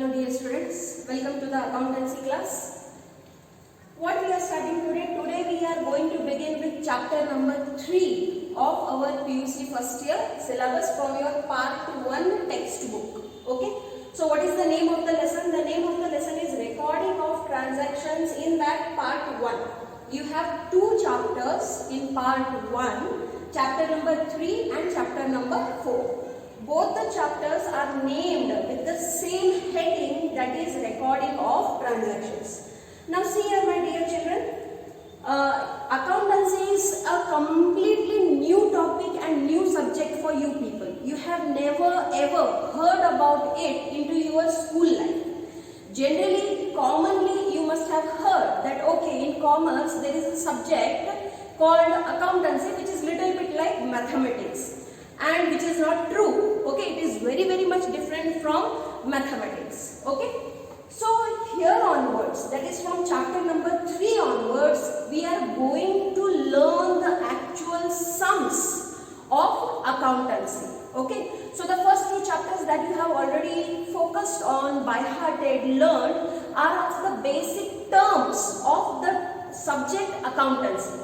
Hello dear students, welcome to the accountancy class. What we are studying today? Today we are going to begin with chapter number 3 of our PUC first year syllabus from your part 1 textbook. Okay. So what is the name of the lesson? The name of the lesson is recording of transactions in that part 1. You have two chapters in part 1, chapter number 3 and chapter number 4. Both the chapters are named with the same heading, that is recording of transactions. Now see here my dear children, accountancy is a completely new topic and new subject for you people. You have never ever heard about it into your school life. Generally, commonly you must have heard that okay, in commerce there is a subject called accountancy which is little bit like mathematics. And which is not true. Okay, it is very much different from mathematics. Okay, so here onwards, that is from chapter number 3 onwards, we are going to learn the actual sums of accountancy. Okay, so the first two chapters that you have already focused on, by hearted, learned, are of the basic terms of the subject accountancy.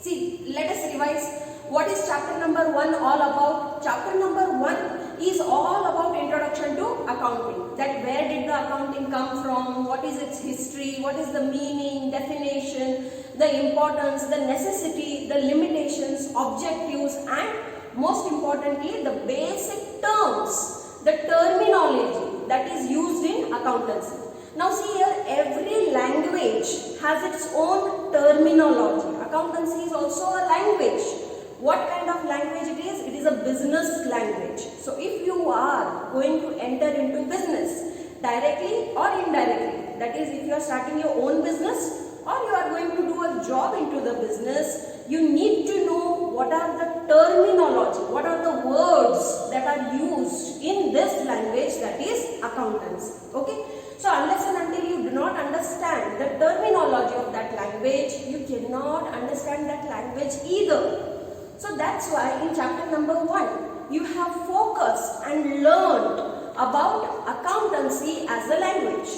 See, let us revise. What is chapter number 1 all about? Chapter number 1 is all about introduction to accounting. That where did the accounting come from? What is its history? What is the meaning, definition, the importance, the necessity, the limitations, objectives, and most importantly the basic terms, the terminology that is used in accountancy. Now see here, every language has its own terminology. Accountancy is also a language. What kind of language it is? It is a business language. So if you are going to enter into business directly or indirectly, that is if you are starting your own business or you are going to do a job into the business, you need to know what are the terminology, what are the words that are used in this language, that is accountancy. Okay. So unless and until you do not understand the terminology of that language, you cannot understand that language either. So that's why in chapter number 1, you have focused and learned about accountancy as a language.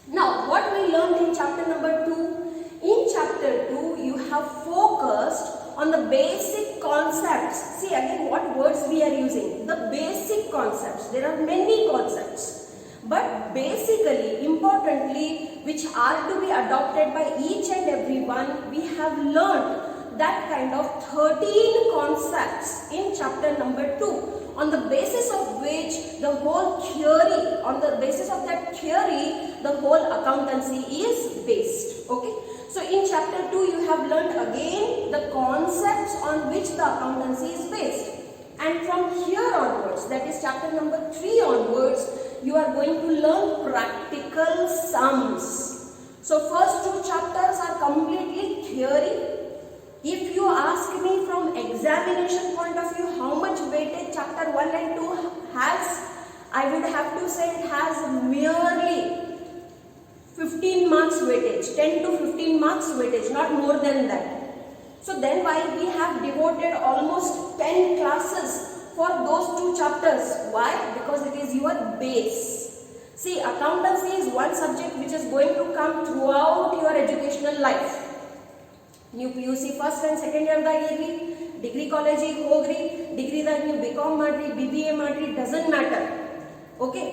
Now, what we learned in chapter number 2? In chapter 2, you have focused on the basic concepts. See again what words we are using. The basic concepts. There are many concepts. But basically, importantly, which are to be adopted by each and every one, we have learned that kind of 13 concepts in chapter number 2, on the basis of which the whole theory, on the basis of that theory, the whole accountancy is based. Okay. So in chapter 2, you have learned again the concepts on which the accountancy is based. And from here onwards, that is chapter number 3 onwards, you are going to learn practical sums. So first two chapters are completely theory. If you ask me from examination point of view, how much weightage chapter 1 and 2 has, I would have to say it has merely 15 marks weightage, 10 to 15 marks weightage, not more than that. So then why we have devoted almost 10 classes for those two chapters? Why? Because it is your base. See, accountancy is one subject which is going to come throughout your educational life. ನೀವು PUC first and second ಇಯರ್ದಾಗ ಇರಲಿ, degree ಕಾಲೇಜಿಗೆ ಹೋಗ್ರಿ, ಡಿಗ್ರಿದಾಗ ನೀವು BCom ಮಾಡಿರಿ, BBA ಮಾಡಿರಿ, doesn't matter. Okay,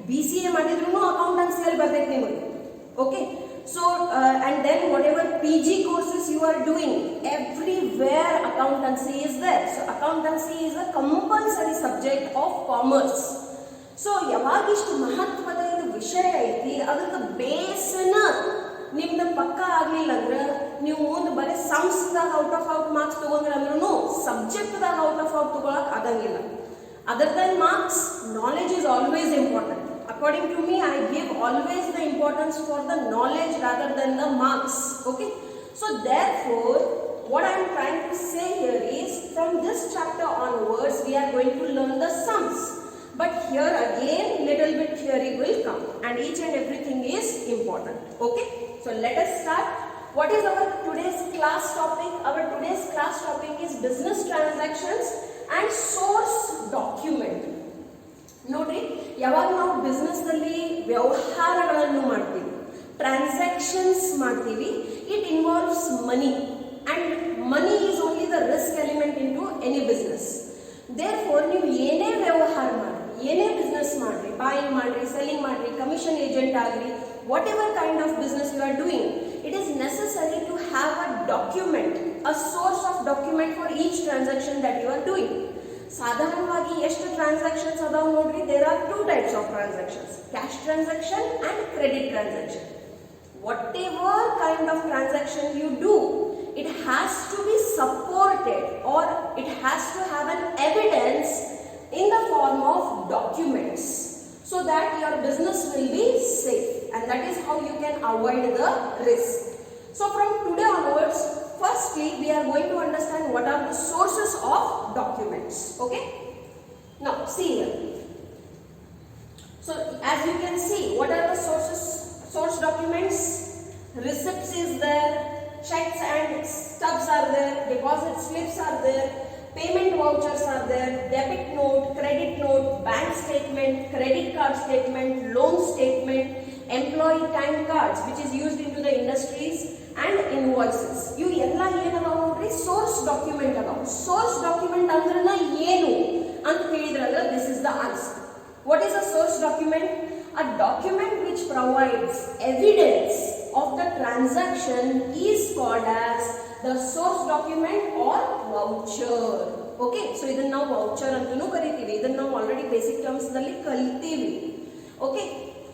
BCA ಮಾಡಿದ್ರೂ ಅಕೌಂಟೆನ್ಸಿಯಲ್ಲಿ ಬರ್ತೈತೆ ನಿಮಗೆ. Okay, so and then whatever PG courses you are doing, everywhere accountancy is there. So accountancy is a compulsory subject of commerce. So ಯಾವಾಗಿಷ್ಟು ಮಹತ್ವದ ಇದು ವಿಷಯ ಐತಿ, ಅದಕ್ಕೆ ಬೇಸನ ನಿಮ್ದು ಪಕ್ಕ ಆಗಲಿಲ್ಲ ಅಂದ್ರೆ ನೀವು ಮುಂದೆ ಬರೀ ಸಮ್ಸ್ದಾಗ ಔಟ್ ಆಫ್ ಮಾರ್ಕ್ಸ್ ತಗೊಂಡ್ರೆ ಅಂದ್ರೂ ಸಬ್ಜೆಕ್ಟ್ದಾಗ ಔಟ್ ಆಫ್ ತಗೊಳಕ್ ಆಗಂಗಿಲ್ಲ. Other than marks, knowledge is always important. According to me, I give always the importance for the knowledge rather than the marks. Okay. So therefore, what I am trying to say here is, from this chapter onwards, we are going to learn the sums. But here again, little bit theory will come, and each and everything is important. Okay. So let us start. What is our today's class topic? Our today's class topic is business transactions and source document. ನೋಡ್ರಿ, ಯಾವಾಗ ನಾವು ಬಿಸ್ನೆಸ್ನಲ್ಲಿ ವ್ಯವಹಾರಗಳನ್ನು ಮಾಡ್ತೀವಿ, transactions ಮಾಡ್ತೀವಿ, it involves money and money is only the risk element into any business. Therefore ನೀವು ಏನೇ ವ್ಯವಹಾರ ಮಾಡಿ, ಏನೇ ಬಿಸ್ನೆಸ್ ಮಾಡ್ರಿ, ಬಾಯಿಂಗ್ ಮಾಡ್ರಿ, ಸೆಲ್ಲಿಂಗ್ ಮಾಡ್ರಿ, ಕಮಿಷನ್ ಏಜೆಂಟ್ ಆಗ್ರಿ, whatever kind of business you are doing, it is necessary to have a document, a source of document for each transaction that you are doing. ಸಾಧಾರಣವಾಗಿ ಎಷ್ಟು transactions ಅದಾವ ನೋಡ್ರಿ, there are two types of transactions, cash transaction and credit transaction. Whatever kind of transaction you do, it has to be supported or it has to have an evidence in the form of documents so that your business will be safe, and that is how you can avoid the risk. So from today onwards, firstly we are going to understand what are the sources of documents. Okay, now see here. So as you can see, what are the source documents? Receipts is there, checks and stubs are there, deposit slips are there, payment vouchers are there, debit note, credit note, bank statement, credit card statement, loan statement, employee time cards which is used into the industries, and invoices. You ella ಏನದಾವ ನೋಡ್ರಿ, source document ಅದಾವ. Source document ಅಂದ್ರನ ಏನು ಅಂತ ಹೇಳಿದ್ರಲ್ಲ, this is the answer. What is a source document? A document which provides evidence of the transaction is called as the source document or voucher. Okay, so ಇದನ್ನ ನಾವು voucher ಅಂತನೂ ಕರಿತೀವಿ. ಇದನ್ನ ನಾವು ಆಲ್ರೆಡಿ ಬೇಸಿಕ್ ಟರ್ಮ್ಸ್ ನಲ್ಲಿ ಕಲಿತೀವಿ. Okay,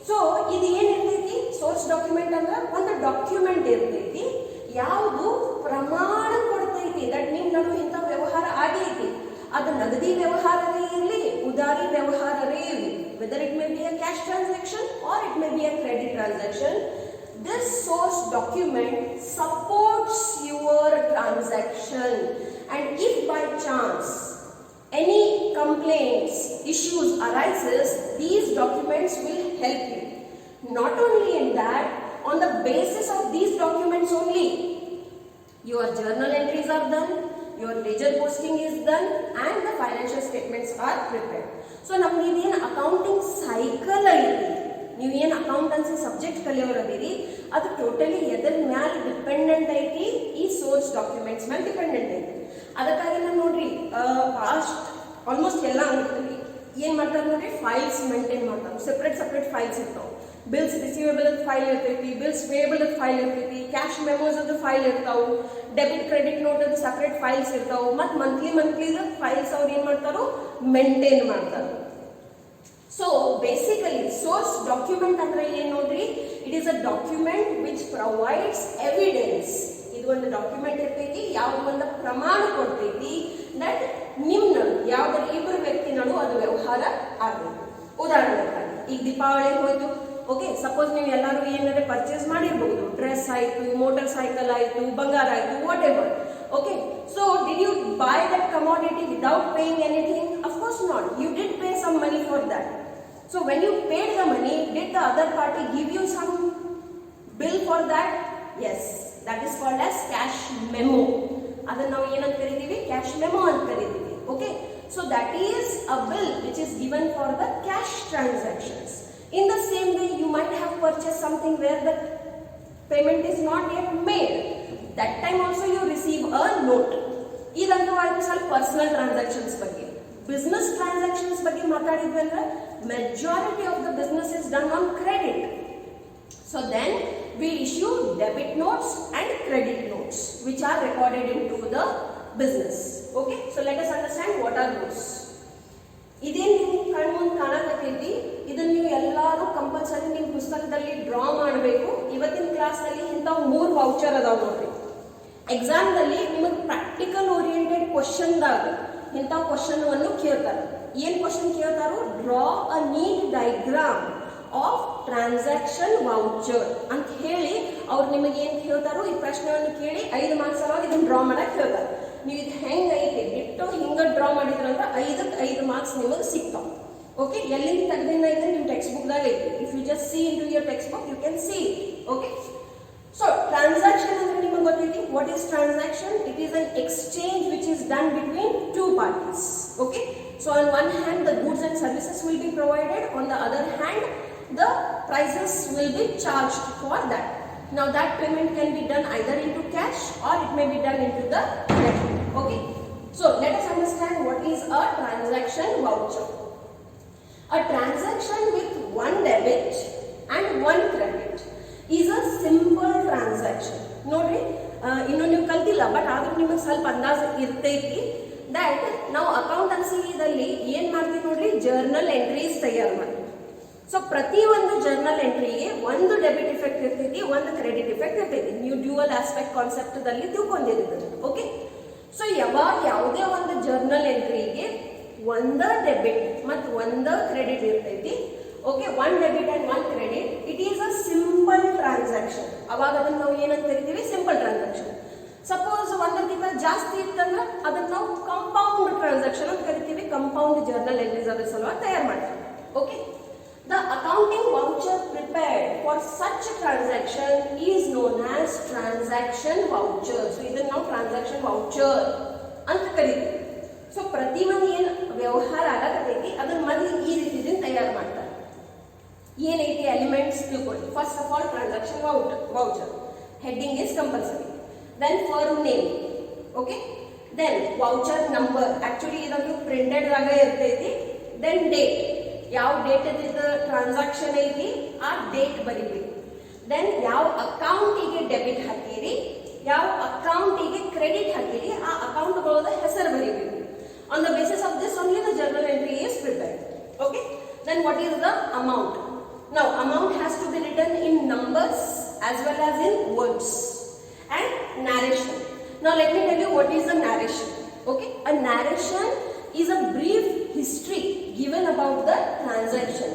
so ಇದು ಏನಿರ್ತೈತಿ, source document ಅಂದ್ರೆ ಒಂದು ಡಾಕ್ಯುಮೆಂಟ್ ಇರ್ತೈತಿ, ಯಾವುದು ಪ್ರಮಾಣ ಕೊಡ್ತೈತಿ ದಟ್ ನಿಮ್ ನಡು ಇಂಥ ವ್ಯವಹಾರ ಆಗೈತಿ. ಅದು ನಗದಿ ವ್ಯವಹಾರವೇ ಇರಲಿ, ಉದಾರಿ ವ್ಯವಹಾರವೇ ಇರಲಿ, whether it may be a cash transaction or it may be a credit transaction, this source document supports your transaction, and if by chance any complaints, issues arises, these documents will help you. Not only in that, on the basis of these documents only, your journal entries are done, your ledger posting is done, and the financial statements are prepared. So ನಮ್ಗೆ ಇದೇನು accounting cycle ಐತಿ, ನೀವೇನು accountancy subject ಕಲಿಯೋರದಿರಿ, ಅದು totally ಎದ್ರ ಮ್ಯಾಲ dependent ಐತಿ, ಈ source documents ಮೇಲೆ ಡಿಪೆಂಡೆಂಟ್ ಐತಿ. ಅದಕ್ಕಾಗಿ ನಾವು ನೋಡ್ರಿ ಪಾಸ್ಟ್ ಆಲ್ಮೋಸ್ಟ್ ಎಲ್ಲ ಏನ್ ಮಾಡ್ತಾರೆ ನೋಡ್ರಿ, ಫೈಲ್ಸ್ ಮೇಂಟೈನ್ ಮಾಡ್ತಾರೆ, ಸೆಪ್ರೇಟ್ ಫೈಲ್ಸ್ ಇರ್ತಾವೆ. ಬಿಲ್ಸ್ ರಿಸೀವೇಬಲ್ ಅಂತ ಫೈಲ್ ಇರ್ತೈತಿ, ಬಿಲ್ಸ್ ಪೇಯಬಲ್ ಅಂತ ಫೈಲ್ ಇರ್ತೈತಿ, ಕ್ಯಾಶ್ ಮೆಮೋಸ್ ಅದು ಫೈಲ್ ಇರ್ತಾವು, ಡೆಬಿಟ್ ಕ್ರೆಡಿಟ್ ನೋಟ್ ಅದು ಸಪ್ರೇಟ್ ಫೈಲ್ಸ್ ಇರ್ತಾವು, ಮತ್ತು ಮಂತ್ಲಿ ಫೈಲ್ಸ್ ಅವ್ರು ಏನ್ ಮಾಡ್ತಾರೋ ಮೇಂಟೈನ್ ಮಾಡ್ತಾರೆ. ಸೊ ಬೇಸಿಕಲಿ ಸೋರ್ಸ್ ಡಾಕ್ಯುಮೆಂಟ್ ಅಂದ್ರೆ ಏನ್ ನೋಡ್ರಿ, it is a document which provides evidence. ಇದು ಒಂದು ಡಾಕ್ಯುಮೆಂಟ್ ಇರ್ತೈತಿ, ಯಾವ್ದು ಒಂದು ಪ್ರಮಾಣ ಕೊಡ್ತೈತಿ ದಟ್ ನಿಮ್ ನಡು ಯಾವ್ದಾರ ಇಬ್ಬರು ವ್ಯಕ್ತಿ ನಡು ಅದು ವ್ಯವಹಾರ ಆಗಬೇಕು. ಉದಾಹರಣೆ ಈಗ ದೀಪಾವಳಿ ಹೋಯ್ತು, ಓಕೆ, ಸಪೋಸ್ ನೀವು ಎಲ್ಲರೂ ಏನಾದ್ರೆ ಪರ್ಚೇಸ್ ಮಾಡಿರ್ಬಹುದು, ಡ್ರೆಸ್ ಆಯ್ತು, ಮೋಟರ್ ಸೈಕಲ್ ಆಯ್ತು, ಬಂಗಾರ ಆಯ್ತು, what ever. Okay, so did you buy that commodity without paying anything? Of course not. You did pay some money for that. So when you paid the money, did the other party give you some bill for that? Yes, that is called as cash memo. ಅದನ್ನ ನಾವು ಏನಂತ ಕರೀತೀವಿ, cash memo ಅಂತ ಕರೀತೀವಿ. Okay, so that is a bill which is given for the cash transactions. In the same way, you might have purchased something where the payment is not yet made. That time also you receive a note. ಇದಂತೂ ಆಯ್ತು ಸ್ವಲ್ಪ personal transactions ಬಗ್ಗೆ. Business transactions ಬಗ್ಗೆ ಮಾತಾಡಿದ್ವಿ ಅಂದ್ರೆ majority of the business is done on credit. So then we issue debit notes and credit notes which are recorded into the business. Okay, so let us understand what are those. ಇದೇನು ನಿಮ್ಗೆ ಕಣ್ಮುಂದೆ ಕಾಣಕತ್ತೈತಿ, ಇದನ್ನ ನೀವು ಎಲ್ಲರೂ compulsory ನಿಮ್ಮ ಪುಸ್ತಕದಲ್ಲಿ draw ಮಾಡಬೇಕು. ಇವತ್ತಿನ ಕ್ಲಾಸ್ನಲ್ಲಿ ಇಂಥವು 3 ವೌಚರ್ ಅದಾವ ನೋಡ್ರಿ. ಎಕ್ಸಾಮ್ನಲ್ಲಿ ನಿಮಗೆ ಪ್ರಾಕ್ಟಿಕಲ್ ಓರಿಯೆಂಟೆಡ್ ಕ್ವಶನ್ದಾಗ ಇಂಥ ಕ್ವಶನ್ ಅನ್ನು ಕೇಳ್ತಾರೆ. ಏನ್ ಕ್ವಶನ್ ಕೇಳ್ತಾರೋ, draw a neat diagram of transaction voucher ಅಂತ ಹೇಳಿ ಅವ್ರು ನಿಮಗೆ ಏನ್ ಕೇಳ್ತಾರೋ ಈ ಪ್ರಶ್ನೆಯನ್ನು ಕೇಳಿ 5 ಮಾರ್ಕ್ಸ್ ಅವಾಗ ಇದನ್ನ ಡ್ರಾ ಮಾಡಕ್ ಹೇಳ್ತಾರೆ. ನೀವು ಇದು ಹೆಂಗ್ ಐತಿ ಬಿಟ್ಟು ಹಿಂಗ ಡ್ರಾ ಮಾಡಿದ್ರಂದ್ರೆ 5ಕ್ಕೆ 5 ಮಾರ್ಕ್ಸ್ ನಿಮಗೆ ಸಿಗ್ತಾವ. ಓಕೆ, ಎಲ್ಲಿಂದ ತೆಗೆದಿನ ಇದೆ ನಿಮ್ಮ ಟೆಕ್ಸ್ಟ್ ಬುಕ್ ದಾಗ ಐತಿ. If you just see into your textbook you can see. Okay, so transaction ಅಂದ್ರೆ ನಿಮಗೆ ಗೊತ್ತೈತಿ. What is transaction? It is an exchange which is done between 2 parties. Okay, so So on one hand the goods and services will be provided, on the other hand the prices will be charged for that. Now that payment can be done either into cash or it may be done into the credit. Okay. So let us understand what is a transaction voucher. A transaction with one debit and one credit is a simple transaction. ನೋಡ್ರಿ ಇನ್ನು ನೀವು ಕಲ್ತಿಲ್ಲ, but ಆದ್ರೂ ನಿಮಗೆ ಸ್ವಲ್ಪ ಅಂದಾಜು ಇರ್ತೈತಿ that ನಾವು ಅಕೌಂಟೆನ್ಸಿದಲ್ಲಿ ಏನ್ ಮಾಡ್ತೀವಿ ನೋಡ್ರಿ, ಜರ್ನಲ್ ಎಂಟ್ರೀಸ್ ತಯಾರು ಮಾಡ್ತೀವಿ. ಸೊ ಪ್ರತಿ ಒಂದು ಜರ್ನಲ್ ಎಂಟ್ರಿಗೆ ಒಂದು ಡೆಬಿಟ್ ಇಫೆಕ್ಟ್ ಇರ್ತೈತಿ, ಒಂದು ಕ್ರೆಡಿಟ್ ಇಫೆಕ್ಟ್ ಇರ್ತೈತಿ. ನೀವು ಡ್ಯೂಯಲ್ ಆಸ್ಪೆಕ್ಟ್ ಕಾನ್ಸೆಪ್ಟ್ ದಲ್ಲಿ ತಿಳ್ಕೊಂಡಿದ್ದೀರಿ. ಓಕೆ. ಸೊ ಯಾವಾಗ ಯಾವುದೇ ಒಂದು ಜರ್ನಲ್ ಎಂಟ್ರಿಗೆ ಒಂದ ಡೆಬಿಟ್ ಮತ್ತು ಒಂದ ಕ್ರೆಡಿಟ್ ಇರ್ತೈತಿ, okay, one debit and one credit, it is a simple transaction. ಅವಾಗ ಅದನ್ನ ನಾವು ಏನಂತ ಕರಿತೀವಿ, ಸಿಂಪಲ್ ಟ್ರಾನ್ಸಾಕ್ಷನ್. ಸಪೋಸ್ ಒಂದಕ್ಕಿಂತ ಜಾಸ್ತಿ ಇತ್ತಂದ್ರೆ ಅದನ್ನ ನಾವು ಕಂಪೌಂಡ್ ಟ್ರಾನ್ಸಾಕ್ಷನ್ ಅಂತ ಕರಿತೀವಿ. ಕಂಪೌಂಡ್ ಜರ್ನಲ್ ಎಂಟ್ರೀಸ್ ಅದ್ರ ಸಲುವಾಗಿ ತಯಾರು ಮಾಡ್ತೀವಿ. Okay. The accounting voucher prepared for such a transaction is known as transaction voucher. So ಇದನ್ನ ನಾವು transaction voucher ಅಂತ ಕರೀತೀವಿ. ಸೊ ಪ್ರತಿ ಒಂದು ಏನು ವ್ಯವಹಾರ ಆಗತೈತಿ ಅದನ್ನ ಮೊದಲು ಈ ರೀತಿ ತಯಾರು ಮಾಡ್ತಾರೆ. ಏನೈತಿ ಎಲಿಮೆಂಟ್ಸ್ ತಿಳ್ಕೊಳ್ಳಿ. First of all transaction voucher. Heading is compulsory. Then firm name. Okay. Then voucher number. Actually ಇದನ್ನು printed ಆಗ ಇರ್ತೈತಿ. Then date. ಯಾವ ಡೇಟ್ ಇದ್ದ ಟ್ರಾನ್ಸಾಕ್ಷನ್ ಐತಿ ಆ ಡೇಟ್ ಬರೀಬೇಕು. ದೆನ್ ಯಾವ ಅಕೌಂಟಿಗೆ ಡೆಬಿಟ್ ಹಾಕಿರಿ, ಯಾವ ಅಕೌಂಟಿಗೆ ಕ್ರೆಡಿಟ್ ಹಾಕಿರಿ, ಆ ಅಕೌಂಟ್ಗಳದ ಹೆಸರು ಬರೀಬೇಕು. On the basis of this only the journal entry is prepared. Okay. Then what is the amount? Now amount has to be written in numbers as well as in words and narration. Now let me tell you what is the narration. Okay. A narration is a brief history given about the transaction.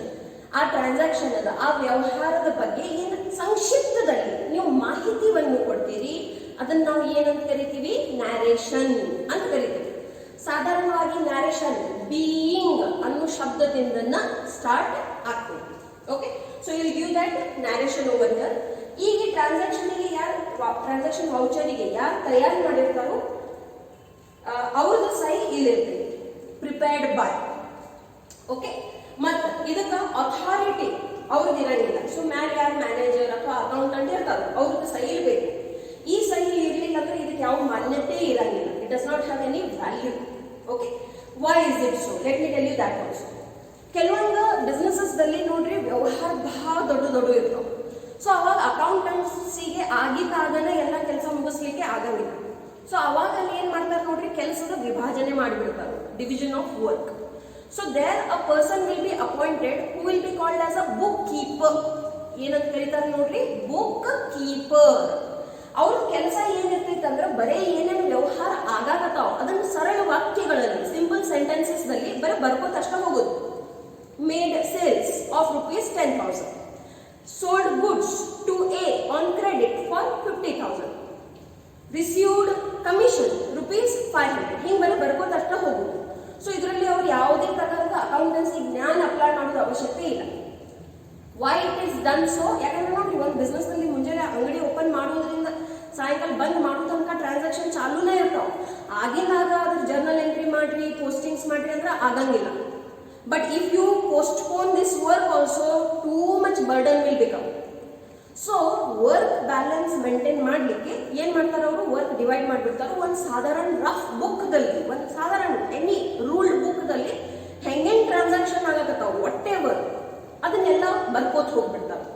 ಆ transaction ಅದ ಆ ವ್ಯವಹಾರದ ಬಗ್ಗೆ ಏನು ಸಂಕ್ಷಿಪ್ತದಲ್ಲಿ ನೀವು ಮಾಹಿತಿಯನ್ನು ಕೊಡ್ತೀರಿ, ಅದನ್ನ ನಾವು ಏನಂತ ಕರಿತೀವಿ, ನ್ಯಾರೇಷನ್ ಅಂತ ಕರಿತೀವಿ. ಸಾಧಾರಣವಾಗಿ ನ್ಯಾರೇಷನ್ ಬೀಯಿಂಗ್ ಅನ್ನೋ ಶಬ್ದದಿಂದ ಸ್ಟಾರ್ಟ್ ಆಗ್ತದೆ. Okay. So you give that narration over here. ಈಗ ಈ ಟ್ರಾನ್ಸಾಕ್ಷನ್ಗೆ ಯಾರು ಟ್ರಾನ್ಸಾಕ್ಷನ್ ವೌಚರಿಗೆ ಯಾರು ತಯಾರು ಮಾಡಿರ್ತಾರೋ ಅವ್ರದ್ದು ಸಹಿ ಇಲ್ಲಿರ್ತೈತಿ, ಪ್ರಿಪೇರ್ಡ್ ಬೈ. ಓಕೆ. ಮತ್ತು ಇದಕ್ಕೆ ಅಥಾರಿಟಿ ಅವ್ರದ್ದು ಇರಂಗಿಲ್ಲ. ಸೊ ಮ್ಯಾಲೆ ಯಾರು ಮ್ಯಾನೇಜರ್ ಅಥವಾ ಅಕೌಂಟೆಂಟ್ ಇರ್ತಾರೆ ಅವ್ರದ್ದು ಸಹಿ ಇರಬೇಕು. ಈ ಸಹಿ ಇರಲಿಲ್ಲ ಅಂದ್ರೆ ಇದಕ್ಕೆ ಯಾವ ಮಾನ್ಯತೆ ಇರಂಗಿಲ್ಲ. It does not have any value. Okay. Why is it so? Let me tell you that also. ಕೆಲವೊಂದು ಬಿಸ್ನೆಸಸ್ ದಲ್ಲಿ ನೋಡ್ರಿ ವ್ಯವಹಾರ ಬಹಳ ದೊಡ್ಡ ಇರ್ತಾವೆ. ಸೊ ಅವಾಗ ಅಕೌಂಟೆನ್ಸಿಗೆ ಆಗಿದ್ದಾಗನೇ ಎಲ್ಲ ಕೆಲಸ ಮುಗಿಸ್ಲಿಕ್ಕೆ ಆಗಂಗಿಲ್ಲ. ಸೊ ಅವಾಗ ಅಲ್ಲಿ ಏನ್ ಮಾಡ್ತಾರೆ ನೋಡ್ರಿ, ಕೆಲಸದ ವಿಭಾಜನೆ ಮಾಡಿಬಿಡ್ತಾರೆ, division of work. So there a person will be appointed who will be called as a bookkeeper. ಏನಂತ ಕರೀತಾರೆ ನೋಡ್ರಿ, ಬುಕ್ ಕೀಪರ್. ಅವ್ರ ಕೆಲಸ ಏನಿರ್ತೈತೆ ಅಂದ್ರೆ ಬರೇ ಏನೇನು ವ್ಯವಹಾರ ಆಗಾಕತ್ತಾವ ಅದನ್ನ ಸರಳ ವಾಕ್ಯಗಳಲ್ಲಿ, ಸಿಂಪಲ್ ಸೆಂಟೆನ್ಸಸ್ ನಲ್ಲಿ ಬರೀ ಬರ್ಕೋತ ಅಷ್ಟ ಹೋಗೋದು. Made sales of ₹10,000. sold goods to A on credit for 50,000. received commission ₹500. ಹಿಂಗೆ ಬರೀ ಬರ್ಕೋತ ಅಷ್ಟ ಹೋಗುದು. ಸೊ ಇದರಲ್ಲಿ ಅವ್ರು ಯಾವುದೇ ಪ್ರಕಾರದ ಅಕೌಂಟೆನ್ಸಿ ಜ್ಞಾನ ಅಪ್ಲೈ ಮಾಡೋದು ಅವಶ್ಯಕತೆ ಇಲ್ಲ. Why it is done so? ಯಾಕಂದ್ರೆ ನೋಡ್ರಿ ಒಂದು ಬಿಸ್ನೆಸ್ ನಲ್ಲಿ ಮುಂಜಾನೆ ಅಂಗಡಿ ಓಪನ್ ಮಾಡೋದ್ರಿಂದ ಸಾಯಂಕಾಲ ಬಂದ್ ಮಾಡೋ ತನಕ ಟ್ರಾನ್ಸಾಕ್ಷನ್ ಚಾಲೂನೇ ಇರ್ತಾವ. ಆಗಿಂದಾಗ ಅದ್ರ ಜರ್ನಲ್ ಎಂಟ್ರಿ ಮಾಡ್ರಿ, ಪೋಸ್ಟಿಂಗ್ಸ್ ಮಾಡ್ರಿ ಅಂದ್ರೆ ಆಗಂಗಿಲ್ಲ. But if you postpone this work also, too much burden will become. So work balance maintain ಮಾಡ್ಲಿಕ್ಕೆ ಏನ್ ಮಾಡ್ತಾರೆ ಅವರು, ವರ್ಕ್ ಡಿವೈಡ್ ಮಾಡಿಬಿಡ್ತಾರೆ. ಒಂದು ಸಾಧಾರಣ ರಫ್ ಬುಕ್ ದಲ್ಲಿ, ಒಂದು ಸಾಧಾರಣ ಎನಿ ರೂಲ್ಡ್ ಬುಕ್ ದಲ್ಲಿ ಹೆಂಗೇನ್ ಟ್ರಾನ್ಸಾಕ್ಷನ್ ಆಗಕತ್ತಾವ ವಾಟ್ ಎವರ್ ಅದನ್ನೆಲ್ಲ ಬರ್ಕೋತ ಹೋಗ್ಬಿಡ್ತಾರೆ.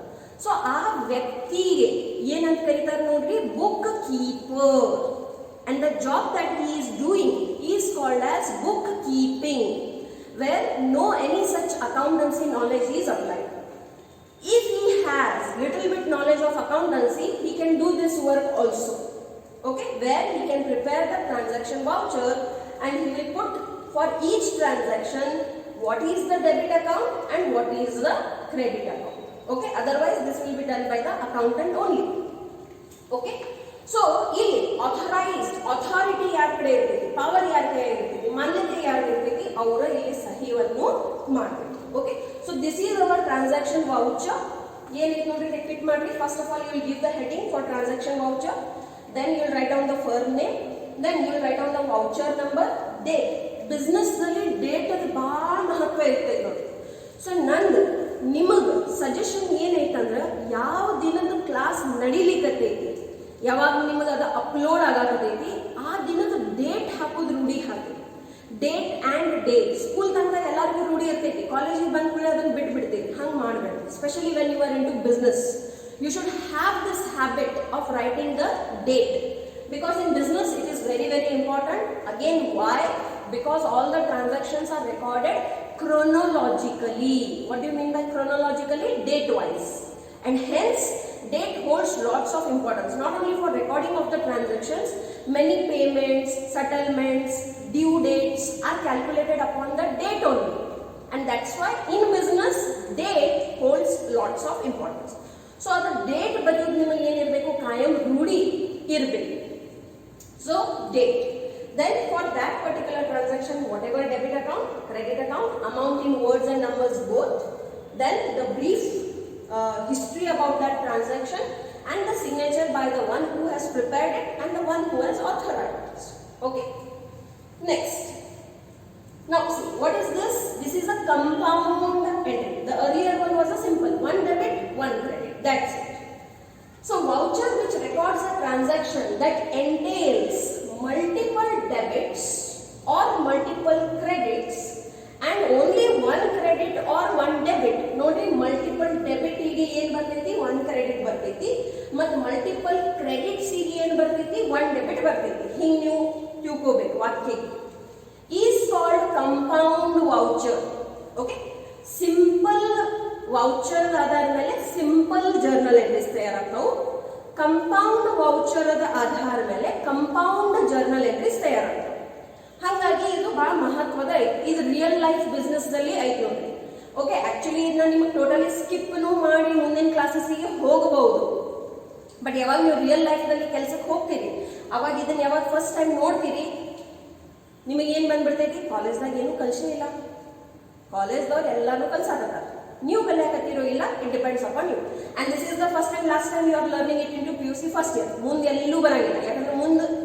ಸೊ ಆ ವ್ಯಕ್ತಿಗೆ ಏನಂತ ಕರೀತಾರೆ ನೋಡ್ರಿ, book keeper. And the job that he is doing is called as book keeping, where no any such accountancy knowledge is applied. If he has little bit knowledge of accountancy, he can do this work also. Okay, where he can prepare the transaction voucher and he will put for each transaction what is the debit account and what is the credit account. Okay, otherwise this will be done by the accountant only. Okay. So ಇಲ್ಲಿ authorised authority ಯಾರ ಕಡೆ ಇರ್ತೈತಿ, power ಯಾರ ಕಡೆ ಇರ್ತೈತಿ, ಮಾನ್ಯತೆ ಯಾರು ಇರ್ತೈತಿ, ಅವರ ಇಲ್ಲಿ ಸಹಿಯನ್ನು ಮಾಡಬೇಕು. Okay. So this is our transaction voucher. ಏನೈತಿ ನೋಡ್ರಿ, ರಿಪೀಟ್ ಮಾಡ್ರಿ. First of all you will give the heading for transaction voucher, then you will write down the firm name, then you will write down the voucher number, date. ಬಿಸ್ನೆಸ್ನಲ್ಲಿ date ಅದು ಭಾಳ ಮಹತ್ವ ಇರ್ತೈತೆ ನೋಡಿ. So ನಂದು ನಿಮಗೆ suggestion ಏನೈತಂದ್ರೆ ಯಾವ ದಿನದ ಕ್ಲಾಸ್ ನಡಿಲಿಕ್ಕತ್ತೈತಿ, ಯಾವಾಗ ನಿಮಗೆ ಅದು ಅಪ್ಲೋಡ್ ಆಗತೈತಿ ಆ ದಿನದ ಡೇಟ್ ಹಾಕೋದು ರೂಢಿ ಹಾಕಿ. ಡೇಟ್ ಆ್ಯಂಡ್ ಡೇ ಸ್ಕೂಲ್ ತನಕ ಎಲ್ಲರಿಗೂ ರೂಢಿ ಇರ್ತೈತಿ, ಕಾಲೇಜಿಗೆ ಬಂದ ಕೂಡ ಅದನ್ನು ಬಿಟ್ಬಿಡ್ತೈತಿ. ಹಂಗೆ ಮಾಡಬೇಡಿ. Specially when you are into business, you should have this habit of writing the date, because in business it is very important. Again, why? Because all the transactions are recorded chronologically. What do you mean by chronologically? Date wise, and hence date holds lots of importance, not only for recording of the transactions. Many payments, settlements, due dates are calculated upon the date only, and that's why in business date holds lots of importance. So ಅದು date ಬರೆಯೋದು ನಿಮಗೆ ಏನಿರಬೇಕು, ಕಾಯಂ ರೂಢಿ ಇರಬೇಕು. So date. Then for that particular transaction, whatever debit account, credit account, amount in words and numbers both, then the brief history about that transaction and the signature by the one who has prepared it and the one who has authorized it. Okay. Next. Now see, what is this? This is a compound entry. The earlier one was a simple one debit, one credit. That's it. So voucher which records a transaction that entails multiple debits or multiple credits and only one credit or one debit. Nodi multiple debit ige ಏನು ಬರ್ತೈತಿ, one credit ಬರ್ತೈತಿ, ಮತ್ತು multiple credits ige ಏನು ಬರ್ತೈತಿ, one debit ಬರ್ತೈತಿ. ಹಿಂಗೆ ನೀವು ತಿಳ್ಕೋಬೇಕು ವಾಕ್ಯಕ್ಕೆ. is called compound voucher. Okay, simple voucher ಆಧಾರ ಮೇಲೆ ಸಿಂಪಲ್ ಜರ್ನಲ್ ಎಂಟ್ರೀಸ್ ತಯಾರಾಗ್ತಾವು. ಕಂಪೌಂಡ್ ವೌಚರ್ ಆಧಾರ ಮೇಲೆ ಕಂಪೌಂಡ್ ಜರ್ನಲ್ ಎಂಟ್ರೀಸ್ ತಯಾರಾಗ್ತಾವೆ. ಹಾಗಾಗಿ ಇದು ಬಹಳ ಮಹತ್ವದ ಐತಿ. ಇದು ರಿಯಲ್ ಲೈಫ್ ಬಿಸ್ನೆಸ್ ನಲ್ಲಿ ಐತಿ ನೋಡ್ರಿ. ಓಕೆ, ಆಕ್ಚುಲಿ ಇದನ್ನ ನಿಮಗೆ ಟೋಟಲಿ ಸ್ಕಿಪ್ನು ಮಾಡಿ ಮುಂದಿನ ಕ್ಲಾಸಸ್ಗೆ ಹೋಗಬಹುದು. ಬಟ್ ಯಾವಾಗ ನೀವು ರಿಯಲ್ ಲೈಫ್ ನಲ್ಲಿ ಕೆಲಸಕ್ಕೆ ಹೋಗ್ತೀರಿ ಅವಾಗ ಇದನ್ನ ಯಾವಾಗ ಫಸ್ಟ್ ಟೈಮ್ ನೋಡ್ತೀರಿ ನಿಮಗೆ ಏನ್ ಬಂದ್ಬಿಡ್ತೈತಿ, ಕಾಲೇಜ್ದಾಗ ಏನು ಕಲ್ಸೇ ಇಲ್ಲ, ಕಾಲೇಜ್ದವ್ರು ಎಲ್ಲಾನು ಕಲ್ಸಾಕತ್ತಾರ, ನೀವು ಕಲಿಯಾಕತ್ತಿರೋ ಇಲ್ಲ, it depends upon you. And this is the first time, last time you are learning it into PUC first year. ಮುಂದೆ ಎಲ್ಲೂ ಬರಂಗಿಲ್ಲ, ಯಾಕಂದ್ರೆ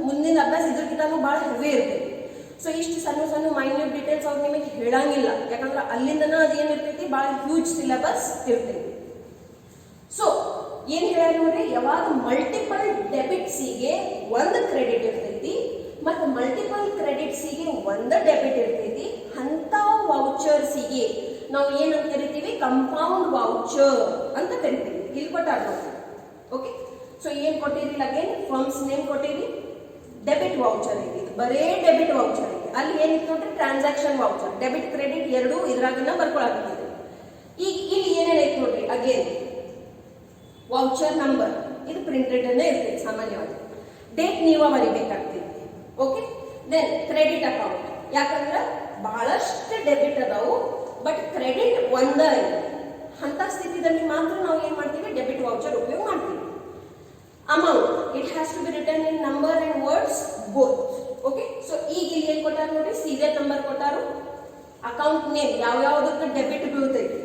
ಮುಂದಿನ ಅಭ್ಯಾಸ ಇದ್ರಕ್ಕಿಂತನೂ ಭಾಳ ಹೆವಿ ಇರ್ತೈತಿ. ಸೊ ಇಷ್ಟು ಸಣ್ಣ ಸಣ್ಣ ಮೈನ್ಯೂಟ್ ಡೀಟೇಲ್ಸ್ ಅವ್ರು ನಿಮಗೆ ಹೇಳಂಗಿಲ್ಲ, ಯಾಕಂದ್ರೆ ಅಲ್ಲಿಂದನ ಅದೇನಿರ್ತೈತಿ ಭಾಳ ಹ್ಯೂಜ್ ಸಿಲೆಬಸ್ ಇರ್ತೈತಿ. ಸೊ ಏನ್ ಹೇಳ್ಯಾರ ನೋಡ್ರಿ, ಯಾವಾಗ ಮಲ್ಟಿಪಲ್ ಡೆಬಿಟ್ಸಿಗೆ ಒಂದು ಕ್ರೆಡಿಟ್ ಇರ್ತೈತಿ ಮತ್ತು ಮಲ್ಟಿಪಲ್ ಕ್ರೆಡಿಟ್ಸಿಗೆ ಒಂದು ಡೆಬಿಟ್ ಇರ್ತೈತಿ, ಅಂತ ವೌಚರ್ಸಿಗೆ ನಾವು ಏನಂತ ಕರಿತೀವಿ, ಕಂಪೌಂಡ್ ವೌಚರ್ ಅಂತ ಕರಿತೀವಿ. ಇಲ್ಲಿ ಕೊಟ್ಟಾರ ನೋಡಿ. ಓಕೆ, ಸೊ ಏನ್ ಕೊಟ್ಟಿರಿ, ಅಗೇನ್ ಫರ್ಮ್ಸ್ ನೇಮ್ ಕೊಟ್ಟಿರಿ, ಡೆಬಿಟ್ ವೌಚರ್ ಐತಿ, ಬರೇ ಡೆಬಿಟ್ ವೌಚರ್ ಐತಿ. ಅಲ್ಲಿ ಏನಿತ್ತು ನೋಡ್ರಿ, ಟ್ರಾನ್ಸಾಕ್ಷನ್ ವೌಚರ್, ಡೆಬಿಟ್ ಕ್ರೆಡಿಟ್ ಎರಡು ಇದ್ರಾಗನ ಬರ್ಕೊಳಕತ್ತಿದೆ. ಈಗ ಇಲ್ಲಿ ಏನೇನೈತಿ ನೋಡ್ರಿ, ಅಗೇನ್ ವೌಚರ್ ನಂಬರ್, ಇದು ಪ್ರಿಂಟೆಡ್ ಅನ್ನೇ ಇರ್ತೈತಿ ಸಾಮಾನ್ಯವಾಗಿ. ಡೇಟ್ ನೀವ ಬರಿಬೇಕಾಗ್ತೈತಿ. ಓಕೆ, ದೆನ್ ಕ್ರೆಡಿಟ್ ಅಕೌಂಟ್, ಯಾಕಂದ್ರೆ ಬಹಳಷ್ಟು ಡೆಬಿಟ್ ಅದಾವು ಬಟ್ ಕ್ರೆಡಿಟ್ ಒಂದ ಐತಿ, ಅಂತ ಸ್ಥಿತಿದಲ್ಲಿ ಮಾತ್ರ ನಾವು ಏನ್ ಮಾಡ್ತೀವಿ, ಡೆಬಿಟ್ ವೌಚರ್ ಉಪಯೋಗ ಮಾಡ್ತೀವಿ. Amount, it has to be return in number and words both. Okay, so ಈಗ ಇಲ್ಲಿ ಏನ್ ಕೊಟ್ಟಾರ ನೋಡ್ರಿ, ಸೀರಿಯಲ್ ನಂಬರ್ ಕೊಟ್ಟಾರು, ಅಕೌಂಟ್ ನೇಮ್ ಯಾವ್ಯಾವ್ದಕ್ಕೆ ಡೆಬಿಟ್ ಬೀಳ್ತೈತಿ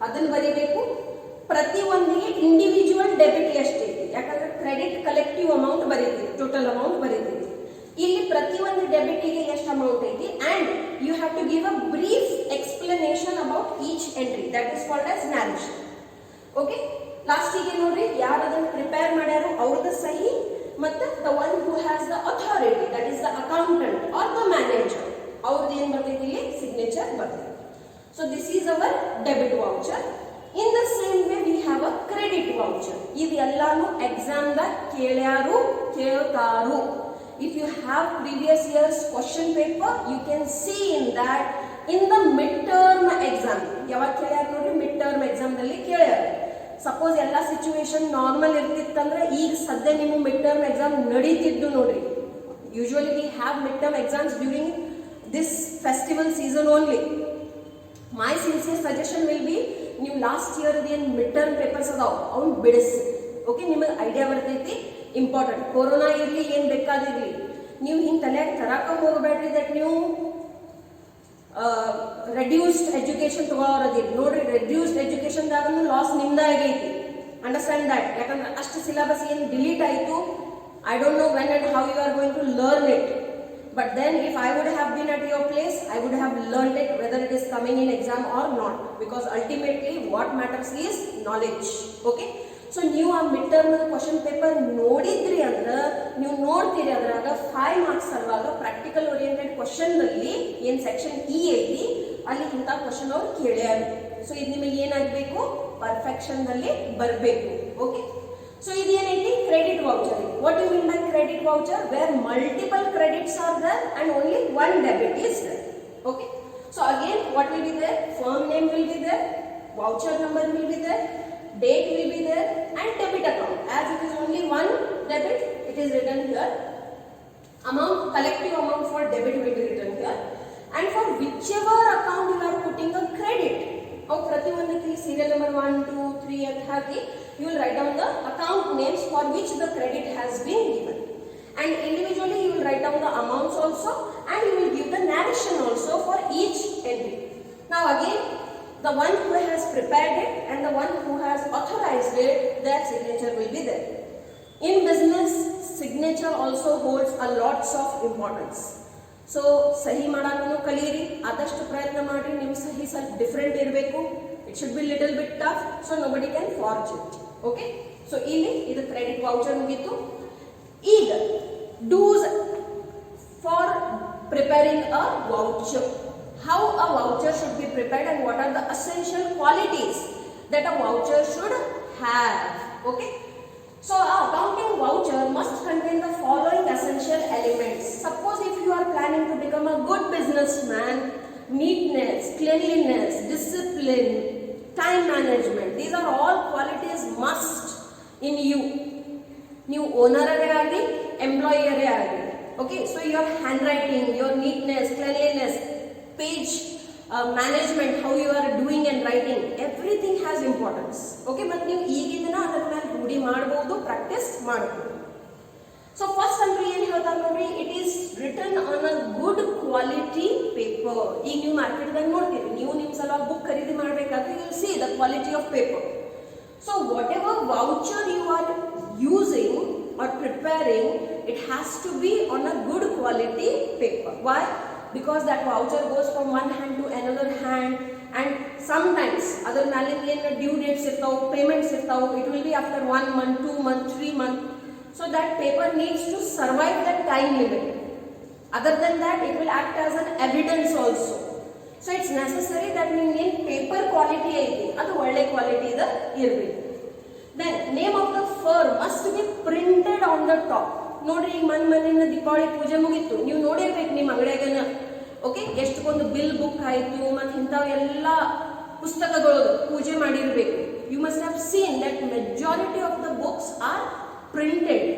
ಅದನ್ನ ಬರೀಬೇಕು. ಪ್ರತಿ ಒಂದಿಗೆ ಇಂಡಿವಿಜುವಲ್ ಡೆಬಿಟ್ ಎಷ್ಟೈತಿ, ಯಾಕಂದ್ರೆ ಕ್ರೆಡಿಟ್ ಕಲೆಕ್ಟಿವ್ ಅಮೌಂಟ್ ಬರೀತೀವಿ, ಟೋಟಲ್ ಅಮೌಂಟ್ ಬರೀತೀವಿ. ಇಲ್ಲಿ ಪ್ರತಿ ಒಂದು ಡೆಬಿಟಿಗೆ ಎಷ್ಟು ಅಮೌಂಟ್ ಐತಿ and you have to give a brief explanation about each entry, that is called as narration. Okay, ಲಾಸ್ಟಿಗೆ ನೋಡ್ರಿ ಯಾರು ಅದನ್ನು ಪ್ರಿಪೇರ್ ಮಾಡ್ಯಾರೋ ಅವ್ರದ್ದು ಸಹಿ ಮತ್ತು the one who has the authority, that is the accountant or the manager, ಅವ್ರದ್ದು ಏನು ಬರ್ತೈತಿ, ಇಲ್ಲಿ ಸಿಗ್ನೇಚರ್ ಬರ್ತೈತಿ. So this is our debit voucher. In the same way we have a credit voucher. ಇದೆಲ್ಲಾನು ಎಕ್ಸಾಮ್ದಾಗ ಕೇಳ್ತಾರು. If you have previous year's question paper, you can see in that in the midterm exam. ಯಾವಾಗ ಕೇಳ್ಯಾರ ನೋಡ್ರಿ, midterm exam ನಲ್ಲಿ ಕೇಳ್ಯಾರ. Suppose ಎಲ್ಲ situation normal ಇರ್ತಿತ್ತಂದ್ರೆ ಈಗ ಸದ್ಯ ನಿಮ್ಮ midterm exam ನಡೀತಿದ್ದು ನೋಡ್ರಿ. Usually we have midterm exams during this festival season only. My sincere suggestion will be, ನೀವು last year ಏನು midterm papers ಅದಾವ ಅವ್ನು ಬಿಡಿಸಿ. ಓಕೆ, ನಿಮಗೆ ಐಡಿಯಾ ಬರ್ತೈತಿ. ಇಂಪಾರ್ಟೆಂಟ್, ಕೊರೋನಾ ಇರಲಿ ಏನು ಬೇಕಾದಿರಲಿ, ನೀವು ಹಿಂಗೆ ತಲೆಯಾಗ ತರಾಕ ಹೋಗಬೇಡ್ರಿ ದಟ್ ನೀವು ರೆಡ್ಯೂಸ್ಡ್ ಎಜುಕೇಶನ್ ತಗೊಳ್ಳೋದಿಲ್ಲ. ನೋಡ್ರಿ, ರೆಡ್ಯೂಸ್ಡ್ ಎಜುಕೇಶನ್ದಾಗೂ ಲಾಸ್ ನಿಮ್ದ ಆಗೈತಿ, ಅಂಡರ್ಸ್ಟ್ಯಾಂಡ್ ದ್ಯಾಟ್. ಯಾಕಂದ್ರೆ ಅಷ್ಟು ಸಿಲೆಬಸ್ ಏನು ಡಿಲೀಟ್ ಆಯಿತು, I don't know when and how you are going to learn it. But then if I would have been at your place, I would have learned it whether it is coming in exam or not, because ultimately what matters is knowledge. Okay, so ನೀವು ಆ mid term question paper ನೋಡಿದ್ರಿ ಅಂದ್ರೆ ನೀವು ನೋಡ್ತೀರಿ ಅದ್ರಾಗ 5 marks ಸಲುವಾಗ practical oriented question ನಲ್ಲಿ ಏನ್ section E ಐತಿ ಅಲ್ಲಿ ಇಂಥ ಕ್ವಶನ್ ಅವ್ರು ಕೇಳ್ಯಾರ. ಸೊ ಇದು ನಿಮಗೆ ಏನಾಗಬೇಕು, ಪರ್ಫೆಕ್ಷನ್ ನಲ್ಲಿ ಬರಬೇಕು. ಓಕೆ, so ಇದು ಏನೈತಿ, credit voucher. what do you mean by credit voucher? where multiple credits are there and only one debit is there. Okay, so again what will be there, firm name will be there, voucher number will be there, date will be there, and debit account. As it is only one debit, it is written here. Amount, collective amount for debit will be written here, and for whichever account you are putting a credit, or ಪ್ರತಿಯೊಂದಕ್ಕೆ serial number 1 2 3 ಅಂತ ಹಾಕಿ you will write down the account names for which the credit has been given, and individually you will write down the amounts also, and you will give the narration also for each entry. Now again, the one who has prepared it and the one who has authorized it, their signature will be there. In business, signature also holds a lots of importance. So ಸಹಿ ಮಾಡಾಕನು ಕಲಿಯಿರಿ, ಆದಷ್ಟು ಪ್ರಯತ್ನ ಮಾಡಿ ನಿಮ್ಮ ಸಹಿ ಸ್ವಲ್ಪ different ಇರಬೇಕು. it should be little bit tough so nobody can forge it. Okay, so ಇಲ್ಲಿ ಇದು ಕ್ರೆಡಿಟ್ ವೌಚರ್ ಮುಗಿತು. ಈಗ do's for preparing a voucher. How a voucher should be prepared and what are the essential qualities that a voucher should have. Okay, so a accounting voucher must contain the following essential elements. Suppose if you are planning to become a good businessman, neatness, cleanliness, discipline, time management, these are all qualities must in you. New owner agadi, employer agadi. Okay, so your handwriting, your neatness, cleanliness, page management, how you are doing and writing, everything has importance. Okay, but ನೀವು ಈಗಿನ ಅದರ ಮೇಲೆ ರೂಢಿ ಮಾಡಬಹುದು, practice ಮಾಡಬಹುದು. So first ಅಂದ್ರೆ ಏನು ಹೇಳ್ತಾರೆ ನೋಡ್ರಿ, it is written on a good quality paper. ಈಗ ನೀವು ಮಾರ್ಕೆಟ್ದಾಗ ನೋಡ್ತೀರಿ, ನೀವು ನಿಮ್ಮ ಸಲುವಾಗಿ ಬುಕ್ ಖರೀದಿ ಮಾಡಬೇಕಾದ್ರೆ you will see the quality of paper. So whatever voucher you are using or preparing, it has to be on a good quality paper. Why? Because that voucher goes from one hand to another hand, and sometimes other malin due dates irtav, payments irtav, it will be after 1 month, 2 month, 3 month. So that paper needs to survive that time limit. Other than that, it will act as an evidence also. So it's necessary that in paper quality aiti adu olle quality ida irbeku. Then name of the firm must be printed on the top. ನೋಡ್ರಿ, ಈಗ ಮನೆಯಿಂದ ದೀಪಾವಳಿ ಪೂಜೆ ಮುಗಿತ್ತು, ನೀವು ನೋಡಿರ್ಬೇಕು ನಿಮ್ಮ ಅಂಗಡಿಯಾಗನ. Okay, ಎಷ್ಟೊಂದು bill book ಆಯಿತು ಮತ್ತು ಇಂಥವು ಎಲ್ಲ ಪುಸ್ತಕಗಳು ಪೂಜೆ ಮಾಡಿರಬೇಕು. You must have seen that majority of the books are printed.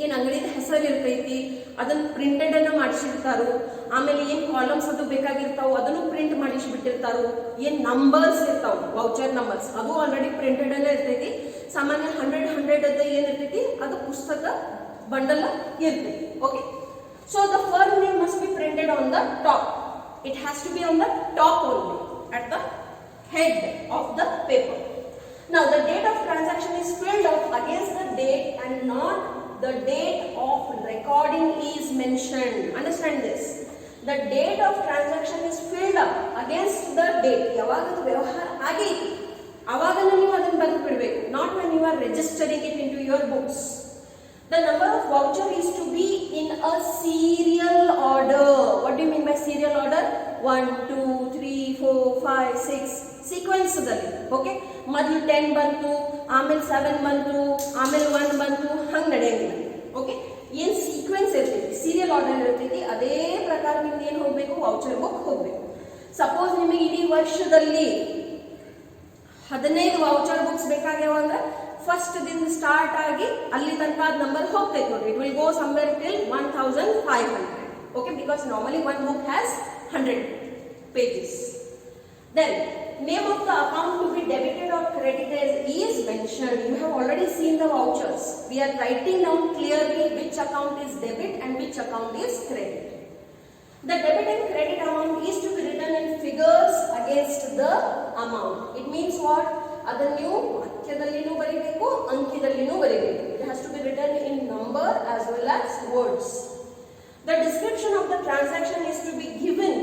ಏನು ಅಂಗಡಿದ ಹೆಸರು ಇರ್ತೈತಿ ಅದನ್ನು ಪ್ರಿಂಟೆಡ್ ಅನ್ನ ಮಾಡಿಸಿರ್ತಾರೋ, ಆಮೇಲೆ ಏನು ಕಾಲಮ್ಸ್ ಅದು ಬೇಕಾಗಿರ್ತಾವ ಅದನ್ನು ಪ್ರಿಂಟ್ ಮಾಡಿಸಿಬಿಟ್ಟಿರ್ತಾರೋ, ಏನು ನಂಬರ್ಸ್ ಇರ್ತಾವ ವೌಚರ್ ನಂಬರ್ಸ್ ಅದು ಆಲ್ರೆಡಿ ಪ್ರಿಂಟೆಡ್ ಅನ್ನ ಇರ್ತೈತಿ. ಸಾಮಾನ್ಯ 100 ಅದ ಏನಿರ್ತೈತಿ ಅದು ಪುಸ್ತಕ bundle irthe. Okay, so the firm name must be printed on the top. It has to be on the top only, at the head of the paper. Now the date of transaction is filled out against the date and not the date of recording is mentioned. Understand this, the date of transaction is filled up against the date. yavagadu vyavahar agayiti avagana ನೀವು ಅದನ್ನ ಬರೆದು ಬಿಡಬೇಕು, not when you are registering it into your books. The number of voucher is to be in a serial order. What do you mean by serial order? 1 2 3 4 5 6 sequence dalli. Okay, ಮೊದಲು 10 ಬಂತು, ಆಮೇಲೆ 7 ಬಂತು, ಆಮೇಲೆ 1 ಬಂತು, ಹಂಗೆ ನಡೆಯಂಗಿಲ್ಲ. ಓಕೆ, ಏನು sequence ಇರ್ತೈತಿ, serial order ಇರ್ತೈತಿ, ಅದೇ ಪ್ರಕಾರ ನಿಮ್ಗೆ ಏನು ಹೋಗಬೇಕು, ವೌಚರ್ ಬುಕ್ ಹೋಗಬೇಕು. ಸಪೋಸ್ ನಿಮಗೆ ಇಡೀ ವರ್ಷದಲ್ಲಿ 15 ವೌಚರ್ ಬುಕ್ಸ್ ಬೇಕಾಗ್ಯಾವ ಅಂದ್ರೆ ಫಸ್ಟ್ ದಿಂದ ಸ್ಟಾರ್ಟ್ ಆಗಿ ಅಲ್ಲಿ ತನಕ ನಂಬರ್ ಹೋಗ್ತೈತೆ ನೋಡ್ರಿ. It will go somewhere till 1500. Okay, because normally one book has 100 pages. Then name of the account to be debited or credited is mentioned. You have already seen the vouchers. We are writing down clearly which account is debit and which account is credit. The debit and credit amount is to be written in figures against the amount. It means what? ಅದನ್ನು ನೀವು ವಾಕ್ಯದಲ್ಲಿನೂ ಬರೀಬೇಕು, ಅಂಕಿದಲ್ಲಿನೂ ಬರೀಬೇಕು. It has to be written in number as well as words. The description of the transaction is to be given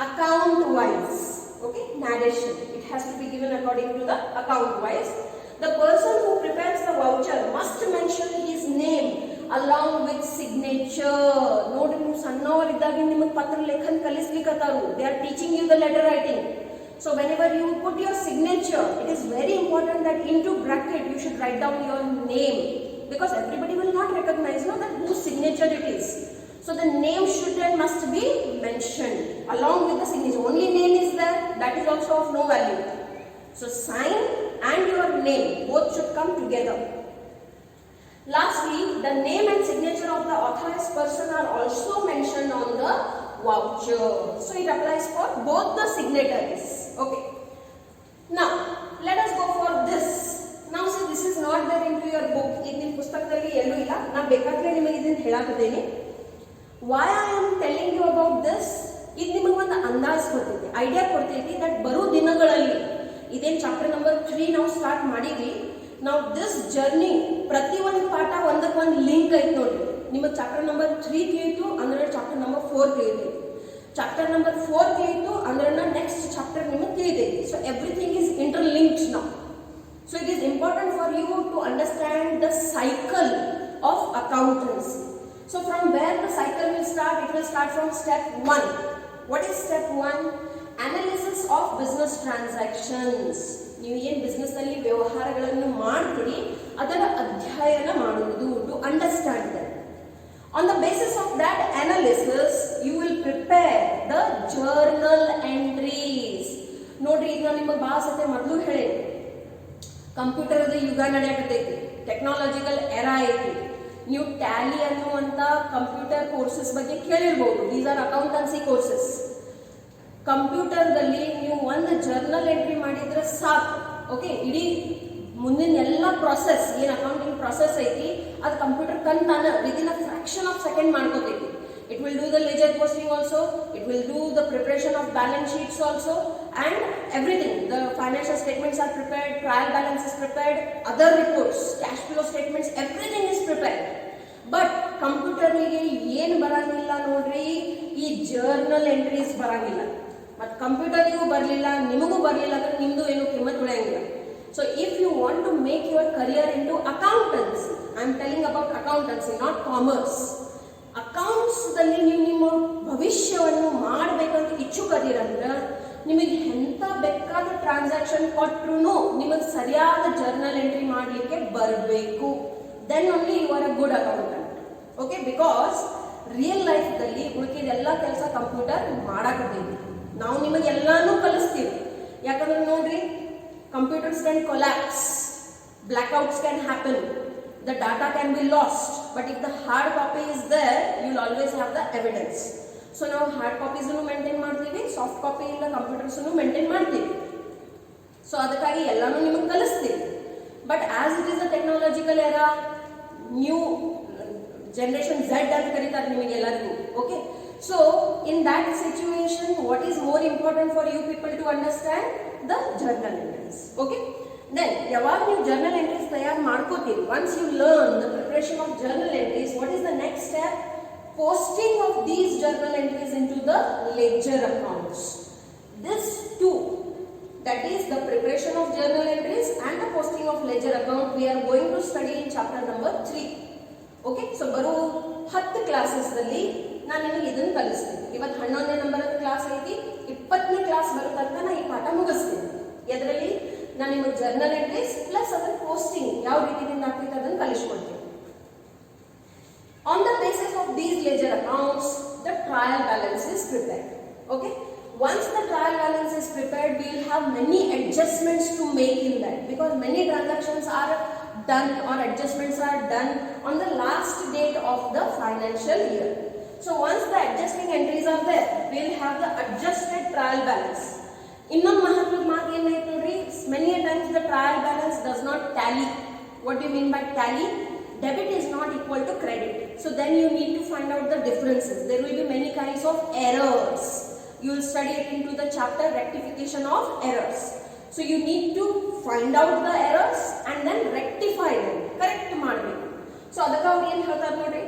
account wise. Okay, narration. It has to be given according to the account wise. The person who prepares the voucher must mention his name along with signature. ನೋಡ್ರಿ ನೀವು ಸಣ್ಣವರಿದ್ದಾಗ ನಿಮಗೆ ಪತ್ರ ಲೇಖನ ಕಲಿಸ್ಲಿಕ್ಕತ್ತಾರು. They are teaching you the letter writing. So whenever you put your signature, it is very important that into bracket you should write down your name, because everybody will not recognize that whose signature it is. So the name should and must be mentioned along with the signature. Only name is there, that is also of no value. So sign and your name both should come together. Lastly, the name and signature of the authorized person are also mentioned on the voucher. So it applies for both the signatories. Okay. Now let us go for this. Now see, this is not there into your book. ಇದು ನಿಮ್ಮ ಪುಸ್ತಕದಲ್ಲಿ ಎಲ್ಲೂ ಇಲ್ಲ. ನಾನು ಬೇಕಾದ್ರೆ ನಿಮಗೆ ಇದನ್ನ ಹೇಳಾಕತ್ತೇನೆ. Why I am telling you about this? ಇದು ನಿಮಗೆ ಒಂದು ಅಂದಾಜು ಕೊಡ್ತೈತಿ, ಐಡಿಯಾ ಕೊಡ್ತೈತಿ that ಬರೋ ದಿನಗಳಲ್ಲಿ ಇದೇನು ಚಾಪ್ಟರ್ ನಂಬರ್ 3 ನಾವು ಸ್ಟಾರ್ಟ್ ಮಾಡಿವಿ. ನಾವು ದಿಸ್ ಜರ್ನಿ ಪ್ರತಿ ಒಂದು ಪಾಠ ಒಂದಕ್ಕೊಂದು ಲಿಂಕ್ ಐತಿ ನೋಡ್ರಿ. ನಿಮಗೆ ಚಾಪ್ಟರ್ ನಂಬರ್ 3 ತಿಳಿಯಿತು ಅಂದ್ರೆ ಚಾಪ್ಟರ್ ನಂಬರ್ 4 ತಿಳಿತೈತಿ. ಚಾಪ್ಟರ್ ನಂಬರ್ 4 ತಿಳಿಯಿತು ಅಂದ್ರೆ ನೆಕ್ಸ್ಟ್ ಚಾಪ್ಟರ್ ನಿಮಗೆ ತಿಳಿತೈತಿ. So everything is interlinked now. So it is important for you to understand the cycle of accountancy. So from where the cycle will start? It will start from step 1. What is step 1? Analysis of business transactions. ನೀವು ಏನು business ನಲ್ಲಿ ವ್ಯವಹಾರಗಳನ್ನು ಮಾಡ್ತೀರಿ ಅದರ ಅಧ್ಯಯನ ಮಾಡುವುದು, to understand them. On the basis of that analysis, you will prepare the journal entries. ನೋಡ್ರಿ, ಈಗ ನಾನು ನಿಮಗೆ ಭಾಳ ಸತೆ ಮೊದಲು ಹೇಳಿ, ಕಂಪ್ಯೂಟರ್ದ ಯುಗ ನಡೆಯಕತ್ತೈತಿ, ಟೆಕ್ನಾಲಜಿಕಲ್ ಎರಾ ಐತಿ. ನೀವು ಟ್ಯಾಲಿ ಅನ್ನುವಂಥ ಕಂಪ್ಯೂಟರ್ ಕೋರ್ಸಸ್ ಬಗ್ಗೆ ಕೇಳಿರ್ಬೋದು. These are accountancy courses. ಕಂಪ್ಯೂಟರ್ದಲ್ಲಿ ನೀವು ಒಂದು ಜರ್ನಲ್ ಎಂಟ್ರಿ ಮಾಡಿದ್ರೆ ಸಾಕು. ಓಕೆ, ಇಡೀ ಮುಂದಿನ ಎಲ್ಲ ಪ್ರಾಸೆಸ್ ಏನು ಅಕೌಂಟಿಂಗ್ ಪ್ರಾಸೆಸ್ ಐತಿ ಅದು ಕಂಪ್ಯೂಟರ್ ತಾನ within a fraction of second ಮಾಡ್ಕೋತೈತಿ. It will do the ledger posting also, it will do the preparation of balance sheets also, and everything. The financial statements are prepared, trial balance is prepared, other reports, cash flow statements, everything is prepared. But computer ಗೆ ಏನು ಬರಂಗಿಲ್ಲ ನೋಡ್ರಿ, ಈ journal entries ಬರಂಗಿಲ್ಲ. ಮತ್ತು ಕಂಪ್ಯೂಟರ್ಗೂ ಬರಲಿಲ್ಲ, ನಿಮಗೂ ಬರಲಿಲ್ಲ ಅಂದ್ರೆ ನಿಮ್ಮದು ಏನು ಕಿಮ್ಮತ್ ಉಳಿಯಂಗಿಲ್ಲ. So if you want to make your career into accountancy, I am telling about accountancy, not commerce. ಅಕೌಂಟ್ಸ್ದಲ್ಲಿ ನೀವು ನಿಮ್ಮ ಭವಿಷ್ಯವನ್ನು ಮಾಡಬೇಕಂತ ಇಚ್ಛುಕದಿರಂದ್ರೆ ನಿಮಗೆ ಎಂಥ ಬೇಕಾದ ಟ್ರಾನ್ಸಾಕ್ಷನ್ ಕೊಟ್ಟರು ನಿಮಗೆ ಸರಿಯಾದ ಜರ್ನಲ್ ಎಂಟ್ರಿ ಮಾಡಲಿಕ್ಕೆ ಬರಬೇಕು. Then only you are a good accountant. Okay, because real ಲೈಫ್ದಲ್ಲಿ ಉಳಿಕೆದೆಲ್ಲ ಕೆಲಸ ಕಂಪ್ಯೂಟರ್ ಮಾಡಾಕತ್ತೈತಿ. ನಾವು ನಿಮಗೆ ಎಲ್ಲಾನು ಕಲಿಸ್ತೀವಿ. ಯಾಕಂದ್ರೆ ನೋಡ್ರಿ, computers can collapse, blackouts can happen, the data can be lost, but if the hard copy is there, you will always have the evidence. So now hard copies nu maintain ಮಾಡ್ತೀವಿ, soft copy ಇಲ್ಲ computers nu maintain ಮಾಡ್ತೀವಿ. So ಅದಕ್ಕಾಗಿ ಎಲ್ಲಾನು ನಿಮಗೆ ಕಲಿಸ್ತೀವಿ. But as it is a technological era, new generation Z ಅಂತ ಕರೀತಾರೆ ನಿಮಗೆ ಎಲ್ಲರಿಗೂ. Okay, so in that situation, what is more important for you people to understand? The journal entries. Okay, then ಯಾವಾಗ ನೀವು journal entries ತಯಾರು ಮಾಡ್ಕೋತೀರಿ, once you learn the preparation of journal entries, what is the next step? Posting of these journal entries into the ledger accounts. This too, that is the preparation of journal entries and the posting of ledger account, we are going to study in chapter number 3. Okay, so ಬರೋ 10 classes ದಲ್ಲಿ ನಾನು ನಿಮಗೆ ಇದನ್ನು ಕಲಿಸ್ತೀನಿ. ಇವತ್ತು 11ನೇ number class ಐತಿ, 20ನೇ class ಬರೋ ತನಕ ನಾನು ಈ ಪಾಠ ಮುಗಿಸ್ತೀನಿ. ಇದರಲ್ಲಿ ನಾನು ನಿಮಗೆ ಜರ್ನಲ್ ಎಂಟ್ರೀಸ್ ಪ್ಲಸ್ ಅದರ ಪೋಸ್ಟಿಂಗ್ ಯಾವ ರೀತಿಯಿಂದ ಆಗ್ತೈತೆ ಅದನ್ನು ಕಲಿಸ್ಕೊಡ್ತೀನಿ. On the basis of these ledger accounts, the trial balance is prepared. Okay, once the trial balance is prepared, we will have many adjustments to make in that, because many transactions are done or adjustments are done on the last date of the financial year. So once the adjusting entries are there, we will have the adjusted trial balance. ಇನ್ನೊಂದು ಮಹತ್ವದ ಮಾತು ಏನೈತೆ ನೋಡ್ರಿ, many a times the trial balance does not tally. What do you mean by tally? Debit is not equal to credit. So then you need to find out the differences. There will be many kinds of errors. You will study it into the chapter rectification of errors. So you need to find out the errors and then rectify them. Correct ಮಾಡಬೇಕು. So ಅದಕ್ಕೆ ಅವ್ರು ಏನು ಹೇಳ್ತಾರೆ ನೋಡ್ರಿ,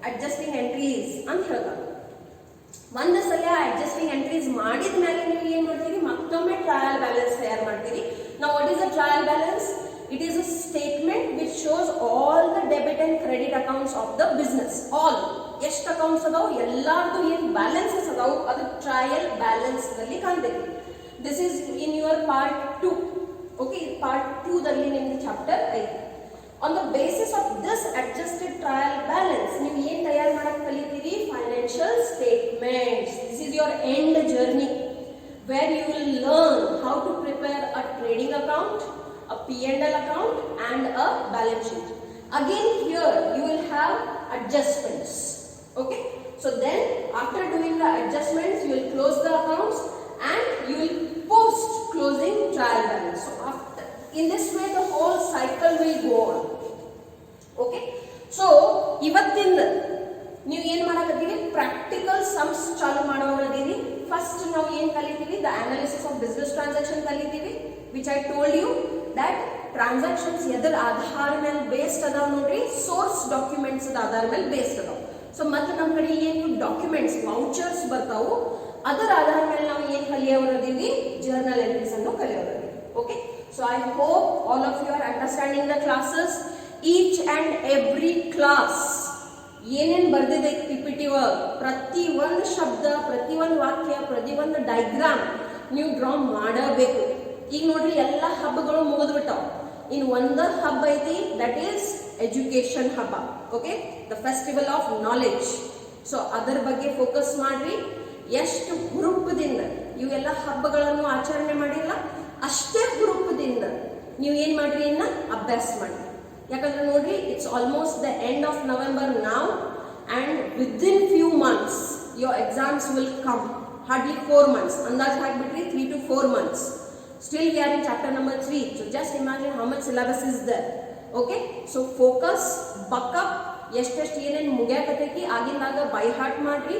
adjusting entries ಅಂತ ಹೇಳ್ತಾರೆ. ಒಂದು ಸಲ ಅಡ್ಜಸ್ಟಿಂಗ್ ಎಂಟ್ರೀಸ್ ಮಾಡಿದ ಮೇಲೆ ನೀವು ಏನ್ ಮಾಡ್ತೀರಿ, ಮತ್ತೊಮ್ಮೆ ಟ್ರಯಲ್ ಬ್ಯಾಲೆನ್ಸ್ ತಯಾರು ಮಾಡ್ತೀರಿ. ನಾವು what is a trial balance? It is a statement which shows all the debit and credit accounts of the business. All ಎಷ್ಟು ಅಕೌಂಟ್ಸ್ ಅದಾವು ಎಲ್ಲಾರ್ದು ಏನು ಬ್ಯಾಲೆನ್ಸಸ್ ಅದಾವು ಅದು ಟ್ರಯಲ್ ಬ್ಯಾಲೆನ್ಸ್ ನಲ್ಲಿ ಕಾಣ್ತೇವೆ. This is in your part 2. Okay, part 2 ದಲ್ಲಿ ನಿಮ್ಗೆ chapter 5. On the basis of this adjusted trial balance ನೀವು ಏನ್ ತಯಾರು ಮಾಡಕ್ ಕಲಿತೀರಿ? Financial statements. This is your end journey where you will learn how to prepare a trading account, a P&L account and a balance sheet. Again here you will have adjustments. Okay, so then after doing the adjustments you will close the accounts and you will post closing trial balance. So after, in this way the whole cycle will go on. Okay, so ಇವತ್ತಿಂದ ನೀವು ಏನು ಮಾಡಕತ್ತೀವಿ? Practical sums ಚಾಲು ಮಾಡೋರದೀವಿ. First ನಾವು ಏನು ಕಲಿತೀವಿ? The analysis of business transaction ಕಲಿತೀವಿ, which I told you that transactions ಎದರ ಆಧಾರ ಮೇಲೆ ಬೇಸ್ಡ್ ಅದಾವ ನೋಡ್ರಿ? ಸೋರ್ಸ್ ಡಾಕ್ಯುಮೆಂಟ್ಸ್ ಆಧಾರ ಮೇಲೆ ಬೇಸ್ಡ್ ಅದಾವ. ಸೊ ಮತ್ತೆ ನಮ್ಮ ಕಡೆ ಏನು ಡಾಕ್ಯುಮೆಂಟ್ಸ್ ವೌಚರ್ಸ್ ಬರ್ತಾವು, ಅದರ ಆಧಾರ ಮೇಲೆ ನಾವು ಏನು ಕಲಿಯೋರದೀವಿ? ಜರ್ನಲ್ ಎಂಟ್ರೀಸ್ ಅನ್ನು ಕಲಿಯೋರದೀವಿ. Okay, so I hope all of you are understanding the classes. Each and every class ಏನೇನು ಬರ್ದಿದೆ PPT ವರ್ಕ್, ಪ್ರತಿ ಒಂದು ಶಬ್ದ, ಪ್ರತಿ ಒಂದು ವಾಕ್ಯ, ಪ್ರತಿ ಒಂದು ಡೈಗ್ರಾಮ್ ನೀವು ಡ್ರಾ ಮಾಡಬೇಕು. ಈಗ ನೋಡ್ರಿ ಎಲ್ಲ ಹಬ್ಬಗಳು ಮುಗಿದ್ಬಿಟ್ಟಾವ. ಇನ್ ಒಂದು ಹಬ್ಬ ಐತಿ, ದಟ್ ಈಸ್ ಎಜುಕೇಶನ್ ಹಬ್ಬ. Okay, the festival of knowledge. So ಅದರ ಬಗ್ಗೆ ಫೋಕಸ್ ಮಾಡ್ರಿ. ಎಷ್ಟು ಹುರುಪದಿಂದ ಇವೆಲ್ಲ ಹಬ್ಬಗಳನ್ನು ಆಚರಣೆ ಮಾಡಿಲ್ಲ, ಅಷ್ಟೇ ಹುರುಪದಿಂದ ನೀವು ಏನ್ ಮಾಡ್ರಿ, ಇನ್ನ ಅಭ್ಯಾಸ ಮಾಡಿ. ಯಾಕಂದ್ರೆ ನೋಡ್ರಿ, it's almost the end of November now, and within few months your exams will come. Hardly 4 months, ಅಂದಾಜು ಹಾಕ್ಬಿಟ್ರಿ 3 to 4 months. Still we are in chapter number 3. So just imagine how much syllabus is there. Okay, so focus, buck up. ಎಷ್ಟೆಷ್ಟು ಏನೇನು ಮುಗಿಯಾಕತೈತಿ ಆಗಿಂದಾಗ by heart ಮಾಡ್ರಿ,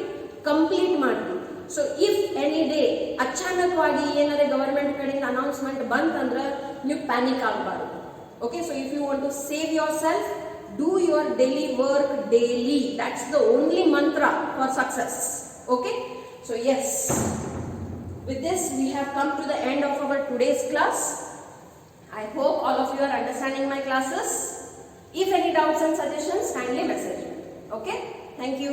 complete ಮಾಡ್ರಿ. So if any day ಅಚಾನಕವಾಗಿ ಏನಾದ್ರೆ government ಕಡೆಯಿಂದ ಅನೌನ್ಸ್ಮೆಂಟ್ ಬಂತಂದ್ರೆ ನೀವು ಪ್ಯಾನಿಕ್ ಆಗಬಾರ್ದು. Okay, so if you want to save yourself, do your daily work daily. That's the only mantra for success. Okay, so yes, with this we have come to the end of our today's class. I hope all of you are understanding my classes. If any doubts and suggestions, kindly message me. Okay, thank you.